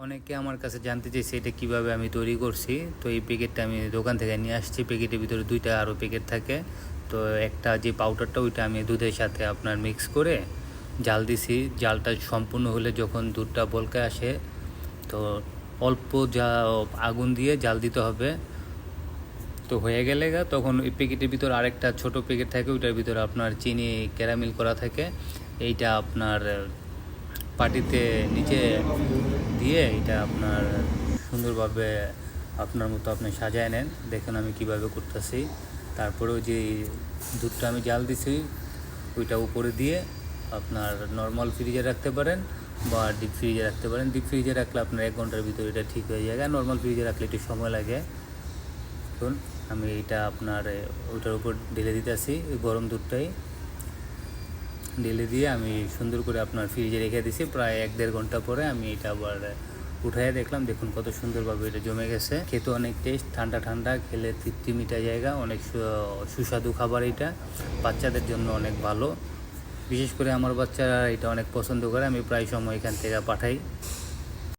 অনেকে আমার কাছে জানতে চাইছে এটা কিভাবে আমি তৈরি করছি। তো এই প্যাকেটটা আমি দোকান থেকে নিয়ে আসছি। প্যাকেটের ভিতরে 2টা আরও প্যাকেট থাকে। তো একটা যে পাউডারটা ওইটা আমি দুধের সাথে আপনার মিক্স করে জাল দিছি। জালটা সম্পূর্ণ হলে যখন দুধটা বলকে আসে, তো অল্প আগুন দিয়ে জাল দিতে হবে। তো হয়ে গেলে তখন ওই প্যাকেটের ভিতর আরেকটা ছোট প্যাকেট থাকে, ওইটার ভিতরে আপনার চিনি ক্যারামেল করা থাকে। এইটা আপনার পাটিতে নিচে দিয়ে এটা আপনার সুন্দরভাবে আপনার মতো আপনি সাজায় নেন। দেখুন আমি কিভাবে করতেছি। তারপরেও যে দুধটা আমি জাল দিছি ওইটা উপরে দিয়ে আপনার নর্মাল ফ্রিজে রাখতে পারেন বা ডিপ ফ্রিজে রাখতে পারেন। ডিপ ফ্রিজে রাখলে আপনার 1 ঘন্টার ভিতরে এটা ঠিক হয়ে যায়। নর্মাল ফ্রিজে রাখলে একটু সময় লাগে। দেখুন আমি এটা আপনার ওইটার উপর ঢেলে দিতেছি গরম দুধটাই ঢেলে দিয়ে আমি সুন্দর করে আপনার ফ্রিজে রেখে দিছি। প্রায় 1-1.5 ঘন্টা পরে আমি এটা আবার উঠাইয়া দেখলাম, দেখুন কত সুন্দরভাবে এটা জমে গেছে। খেতে অনেক টেস্ট, ঠান্ডা ঠান্ডা খেলে তৃপ্তি মিটা জায়গা, অনেক সুস্বাদু খাবার। এটা বাচ্চাদের জন্য অনেক ভালো, বিশেষ করে আমার বাচ্চারা এটা অনেক পছন্দ করে। আমি প্রায় সময় এখান থেকে পাঠাই।